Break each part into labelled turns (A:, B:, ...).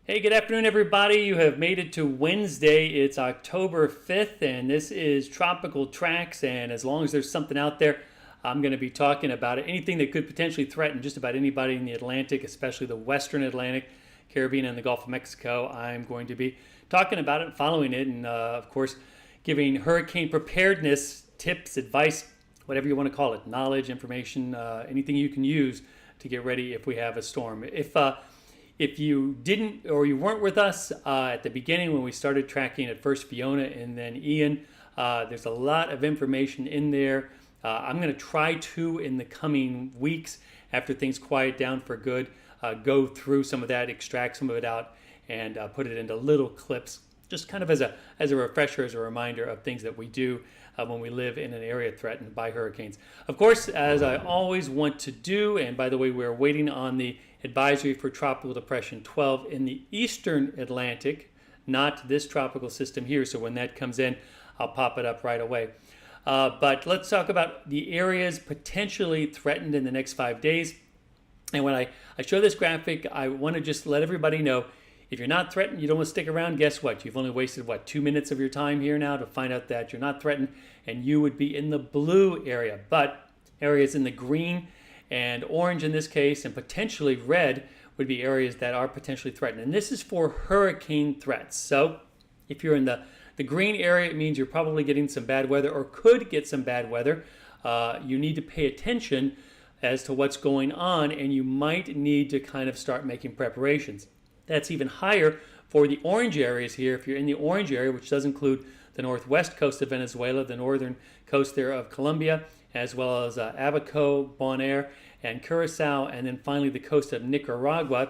A: Hey, good afternoon, everybody. You have made it to Wednesday. It's October 5th, and this is Tropical Tracks. And as long as there's something out there, I'm going to be talking about it. Anything that could potentially threaten just about anybody in the Atlantic, especially the Western Atlantic, Caribbean, and the Gulf of Mexico, I'm going to be talking about it, following it, and of course, giving hurricane preparedness tips, advice, whatever you want to call it, knowledge, information, anything you can use to get ready if we have a storm. If you didn't or you weren't with us at the beginning when we started tracking at first Fiona and then Ian, there's a lot of information in there. I'm going to try to, in the coming weeks, after things quiet down for good, go through some of that, extract some of it out, and put it into little clips, just kind of as a refresher, as a reminder of things that we do when we live in an area threatened by hurricanes. Of course, as I always want to do, and by the way, we're waiting on the advisory for Tropical Depression 12 in the eastern Atlantic, not this tropical system here. So when that comes in, I'll pop it up right away. But let's talk about the areas potentially threatened in the next 5 days. And when I show this graphic, I want to just let everybody know, if you're not threatened, you don't want to stick around, guess what? You've only wasted, 2 minutes of your time here now to find out that you're not threatened, and you would be in the blue area. But areas in the green and orange in this case, and potentially red, would be areas that are potentially threatened. And this is for hurricane threats. So if you're in the green area, it means you're probably getting some bad weather or could get some bad weather. You need to pay attention as to what's going on, and you might need to kind of start making preparations. That's even higher for the orange areas here. If you're in the orange area, which does include the northwest coast of Venezuela, the northern coast there of Colombia, as well as Abaco, Bonaire, and Curacao, and then finally the coast of Nicaragua.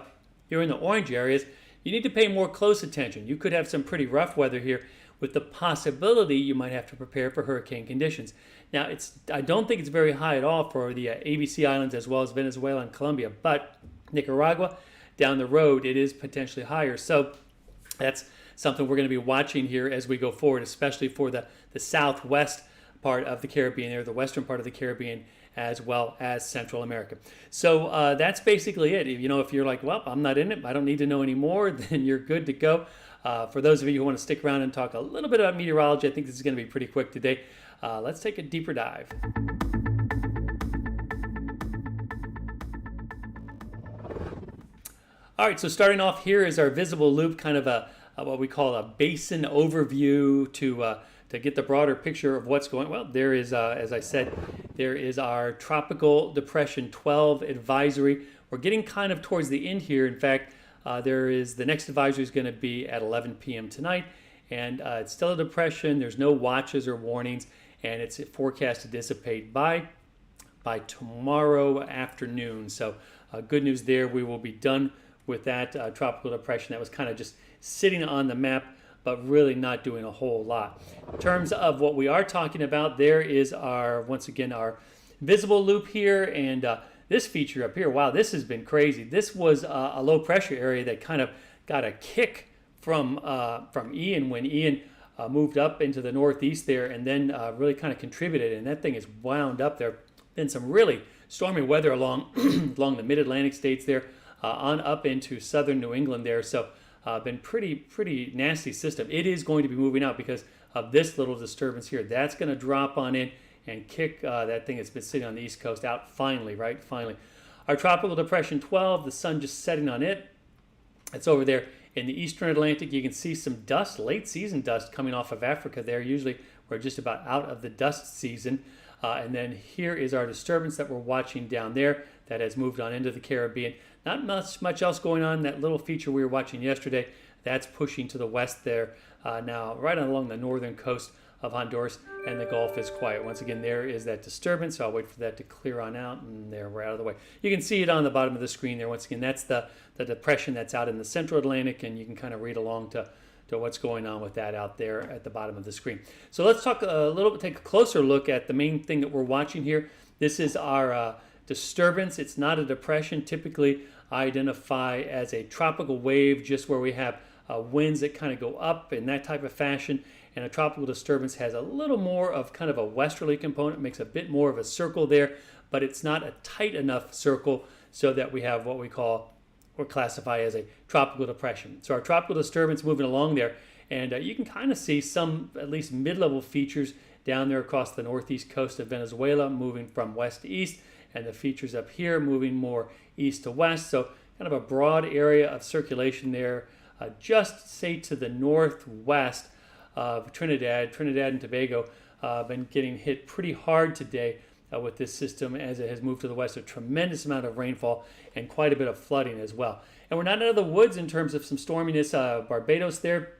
A: You're in the orange areas. You need to pay more close attention. You could have some pretty rough weather here with the possibility you might have to prepare for hurricane conditions. Now, I don't think it's very high at all for the ABC Islands as well as Venezuela and Colombia, but Nicaragua, down the road, it is potentially higher. So that's something we're going to be watching here as we go forward, especially for the southwest part of the Caribbean, or the western part of the Caribbean, as well as Central America. So that's basically it. If you're like, well, I'm not in it, I don't need to know anymore, then you're good to go. For those of you who want to stick around and talk a little bit about meteorology, I think this is going to be pretty quick today. Let's take a deeper dive. All right, so starting off here is our visible loop, kind of what we call a basin overview to get the broader picture of what's going. Well, there is, as I said, there is our Tropical Depression 12 advisory. We're getting kind of towards the end here. In fact, the next advisory is going to be at 11 p.m. tonight, and it's still a depression. There's no watches or warnings, and it's forecast to dissipate by tomorrow afternoon. So good news there. We will be done with that tropical depression that was kind of just sitting on the map, but really not doing a whole lot. In terms of what we are talking about, there is once again our visible loop here, and this feature up here. Wow, this has been crazy. This was a low pressure area that kind of got a kick from Ian when Ian moved up into the northeast there, and then really kind of contributed, and that thing is wound up there. Been some really stormy weather along along the mid-Atlantic states there, on up into southern New England there. So been pretty nasty system. It is going to be moving out because of this little disturbance here. That's going to drop on in and kick that thing that's been sitting on the East Coast out finally, right? Finally. Our Tropical Depression 12, the sun just setting on it. It's over there in the Eastern Atlantic. You can see some dust, late season dust coming off of Africa there. Usually we're just about out of the dust season. And then here is our disturbance that we're watching down there that has moved on into the Caribbean. Not much else going on. That little feature we were watching yesterday, that's pushing to the west there now, right along the northern coast of Honduras, and the Gulf is quiet. Once again, there is that disturbance, so I'll wait for that to clear on out, and there we're out of the way. You can see it on the bottom of the screen there. Once again, that's the depression that's out in the Central Atlantic, and you can kind of read along to what's going on with that out there at the bottom of the screen. So let's talk a little bit, take a closer look at the main thing that we're watching here. This is our disturbance. It's not a depression. Typically, I identify as a tropical wave, just where we have winds that kind of go up in that type of fashion. And a tropical disturbance has a little more of kind of a westerly component, makes a bit more of a circle there, but it's not a tight enough circle so that we have what we call or classify as a tropical depression. So our tropical disturbance moving along there, and you can kind of see some at least mid-level features down there across the northeast coast of Venezuela, moving from west to east, and the features up here moving more east to west. So kind of a broad area of circulation there, just say to the northwest of Trinidad and Tobago. Been getting hit pretty hard today with this system as it has moved to the west. A tremendous amount of rainfall and quite a bit of flooding as well. And we're not out of the woods in terms of some storminess. Barbados there,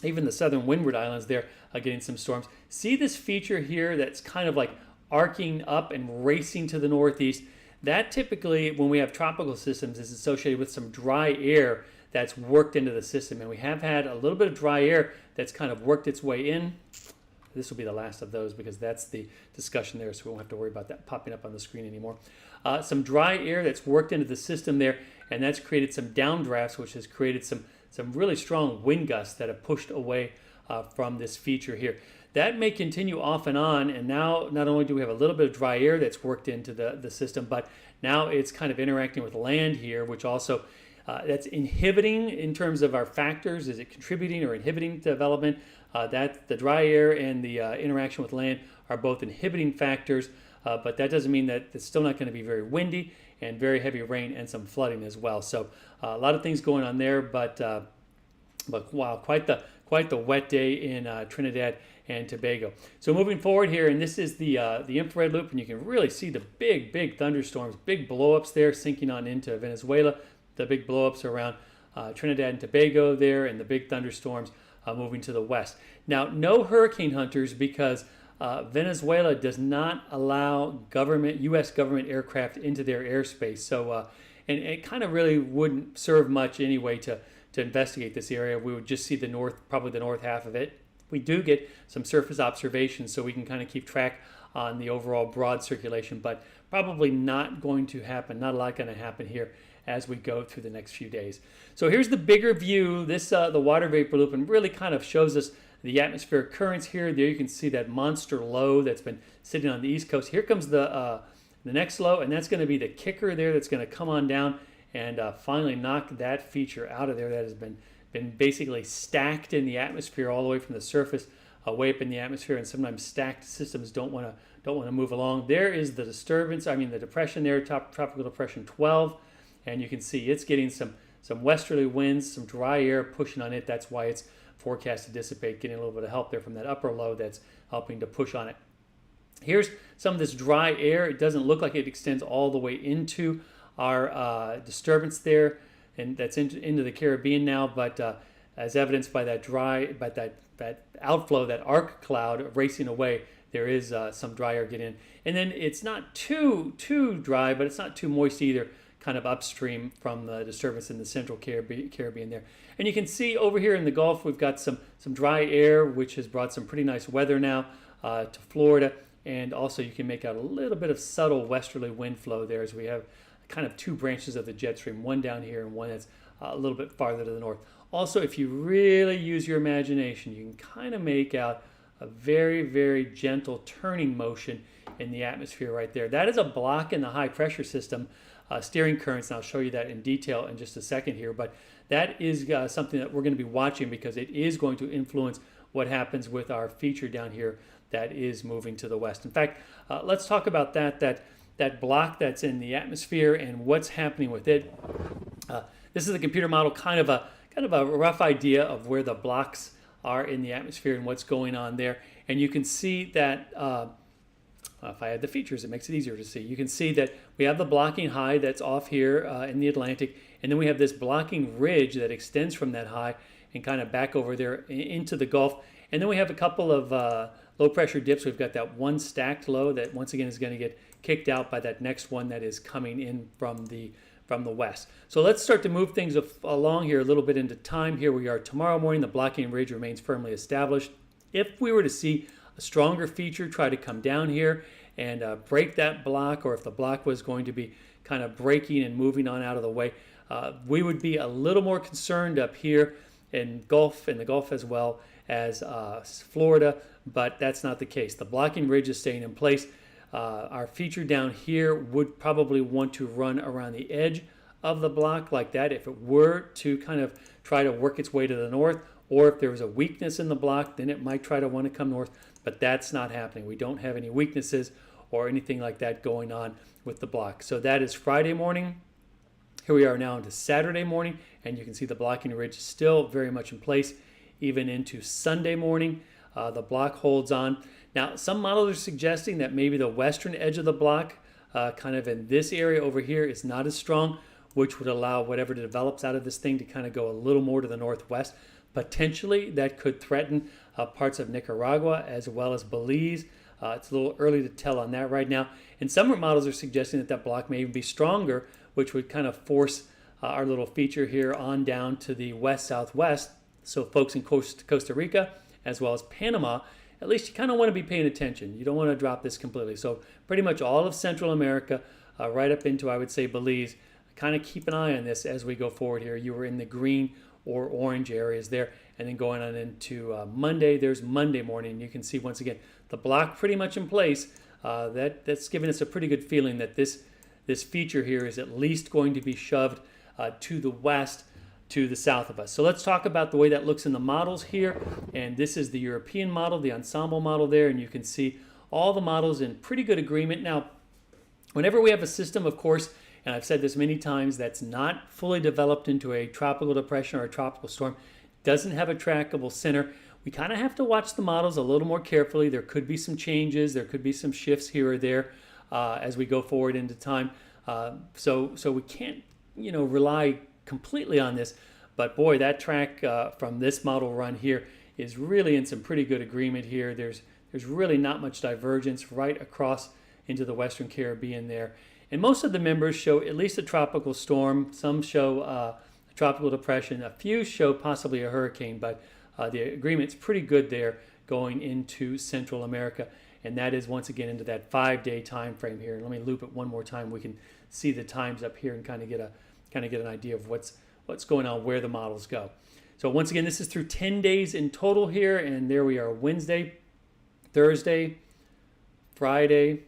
A: even the southern Windward Islands there, getting some storms. See this feature here that's kind of like arcing up and racing to the northeast? That typically, when we have tropical systems, is associated with some dry air that's worked into the system. And we have had a little bit of dry air that's kind of worked its way in. This will be the last of those because that's the discussion there, so we won't have to worry about that popping up on the screen anymore. Some dry air that's worked into the system there, and that's created some downdrafts, which has created some really strong wind gusts that have pushed away from this feature here. That may continue off and on, and now not only do we have a little bit of dry air that's worked into the system, but now it's kind of interacting with land here, which also that's inhibiting in terms of our factors. Is it contributing or inhibiting development? That the dry air and the interaction with land are both inhibiting factors, but that doesn't mean that it's still not going to be very windy and very heavy rain and some flooding as well. So a lot of things going on there, but wow, quite the wet day in Trinidad and Tobago. So moving forward here, and this is the infrared loop, and you can really see the big thunderstorms, big blowups there sinking on into Venezuela. The big blowups around Trinidad and Tobago there, and the big thunderstorms moving to the west. Now, no hurricane hunters because Venezuela does not allow U.S. government aircraft into their airspace. So, and it kind of really wouldn't serve much anyway to investigate this area. We would just see probably the north half of it. We do get some surface observations, so we can kind of keep track on the overall broad circulation, but probably not going to happen. Not a lot going to happen here as we go through the next few days. So here's the bigger view. This the water vapor loop, and really kind of shows us the atmospheric currents here. There you can see that monster low that's been sitting on the east coast. Here comes the next low, and that's going to be the kicker there that's going to come on down and finally knock that feature out of there that has been basically stacked in the atmosphere all the way from the surface way up in the atmosphere, and sometimes stacked systems don't want to move along. There is the disturbance, the depression there, tropical depression 12. And you can see it's getting some westerly winds, some dry air pushing on it. That's why it's forecast to dissipate, getting a little bit of help there from that upper low that's helping to push on it. Here's some of this dry air. It doesn't look like it extends all the way into our disturbance there, and that's into the Caribbean now. But as evidenced by that outflow, that arc cloud racing away, there is some dry air getting in. And then it's not too dry, but it's not too moist either, kind of upstream from the disturbance in the central Caribbean there. And you can see over here in the Gulf, we've got some dry air, which has brought some pretty nice weather now to Florida. And also you can make out a little bit of subtle westerly wind flow there as we have kind of two branches of the jet stream, one down here and one that's a little bit farther to the north. Also, if you really use your imagination, you can kind of make out a very gentle turning motion in the atmosphere right there. That is a block in the high pressure system steering currents, and I'll show you that in detail in just a second here, but that is something that we're going to be watching because it is going to influence what happens with our feature down here that is moving to the west. In fact, let's talk about that block that's in the atmosphere and what's happening with it. This is a computer model, kind of a rough idea of where the blocks are in the atmosphere and what's going on there. And you can see that if I had the features, it makes it easier to see. You can see that we have the blocking high that's off here in the Atlantic, and then we have this blocking ridge that extends from that high and kind of back over there into the Gulf. And then we have a couple of low pressure dips. We've got that one stacked low that once again is going to get kicked out by that next one that is coming in from the west. So let's start to move things along here a little bit into time. Here we are tomorrow morning. The blocking ridge remains firmly established. If we were to see a stronger feature try to come down here and break that block, or if the block was going to be kind of breaking and moving on out of the way, we would be a little more concerned up here in the Gulf as well as Florida, but that's not the case. The blocking ridge is staying in place. Our feature down here would probably want to run around the edge of the block like that, if it were to kind of try to work its way to the north, or if there was a weakness in the block, then it might try to want to come north, but that's not happening. We don't have any weaknesses or anything like that going on with the block. So that is Friday morning. Here we are now into Saturday morning, and you can see the blocking ridge is still very much in place, even into Sunday morning. The block holds on. Now, some models are suggesting that maybe the western edge of the block, kind of in this area over here, is not as strong, which would allow whatever develops out of this thing to kind of go a little more to the northwest. Potentially, that could threaten parts of Nicaragua as well as Belize. It's a little early to tell on that right now. And some models are suggesting that that block may even be stronger, which would kind of force our little feature here on down to the west-southwest. So folks in Costa Rica as well as Panama, at least you kind of want to be paying attention. You don't want to drop this completely. So pretty much all of Central America, right up into, I would say, Belize. Kind of keep an eye on this as we go forward here. You were in the green or orange areas there. And then going on into Monday, there's Monday morning. You can see once again the block pretty much in place. That's giving us a pretty good feeling that this feature here is at least going to be shoved to the west, to the south of us. So let's talk about the way that looks in the models here. And this is the European model, the ensemble model there. And you can see all the models in pretty good agreement. Now, whenever we have a system, of course, and I've said this many times, that's not fully developed into a tropical depression or a tropical storm, doesn't have a trackable center, we kind of have to watch the models a little more carefully. There could be some changes. There could be some shifts here or there as we go forward into time. So we can't, rely completely on this. But boy, that track from this model run here is really in some pretty good agreement here. There's really not much divergence right across into the Western Caribbean there. And most of the members show at least a tropical storm. Some show a tropical depression. A few show possibly a hurricane, but the agreement's pretty good there going into Central America. And that is once again into that 5-day time frame here. And let me loop it one more time. We can see the times up here and kind of get an idea of what's going on, where the models go. So once again, this is through 10 days in total here. And there we are, Wednesday, Thursday, Friday,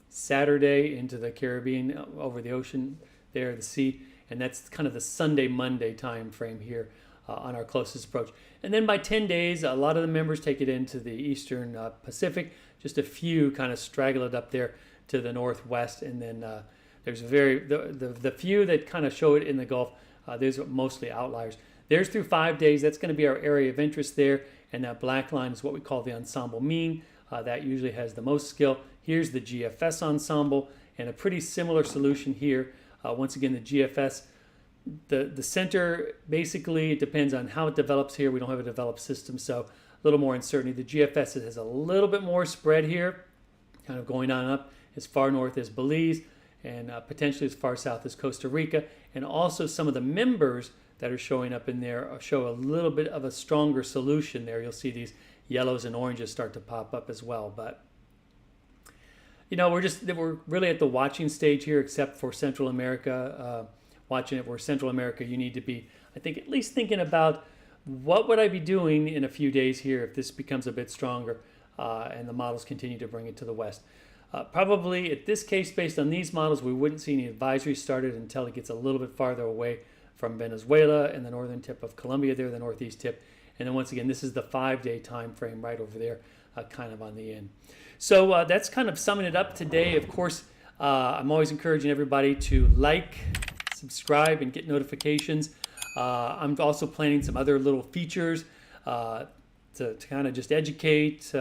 A: Saturday into the Caribbean, over the ocean there, the sea, and that's kind of the Sunday, Monday time frame here on our closest approach. And then by 10 days, a lot of the members take it into the Eastern Pacific, just a few kind of straggle it up there to the northwest, and then there's the few that kind of show it in the Gulf, those are mostly outliers. There's through 5 days, that's going to be our area of interest there, and that black line is what we call the ensemble mean. That usually has the most skill. Here's the GFS ensemble, and a pretty similar solution here. Once again, the GFS, the center, basically, it depends on how it develops here. We don't have a developed system, so a little more uncertainty. The GFS has a little bit more spread here, kind of going on up as far north as Belize, and potentially as far south as Costa Rica. And also some of the members that are showing up in there show a little bit of a stronger solution there. You'll see these yellows and oranges start to pop up as well. But we're really at the watching stage here, except for Central America. Watching it where Central America, you need to be, I think, at least thinking about what would I be doing in a few days here if this becomes a bit stronger and the models continue to bring it to the west. Probably at this case, based on these models, we wouldn't see any advisories started until it gets a little bit farther away from Venezuela and the northern tip of Colombia there, the northeast tip. And then once again, this is the 5-day time frame right over there, kind of on the end. So that's kind of summing it up today. Of course, I'm always encouraging everybody to like, subscribe, and get notifications. I'm also planning some other little features to kind of just educate,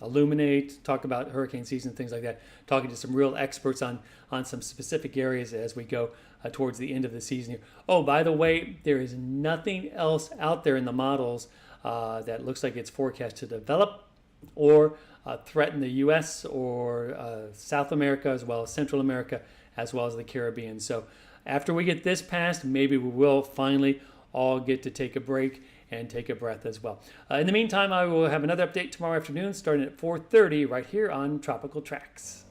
A: illuminate, talk about hurricane season, things like that. Talking to some real experts on some specific areas as we go towards the end of the season here. Oh, by the way, there is nothing else out there in the models that looks like it's forecast to develop or threaten the U.S. or South America, as well as Central America, as well as the Caribbean. So after we get this passed, maybe we will finally all get to take a break and take a breath as well. In the meantime, I will have another update tomorrow afternoon starting at 4:30 right here on Tropical Tracks.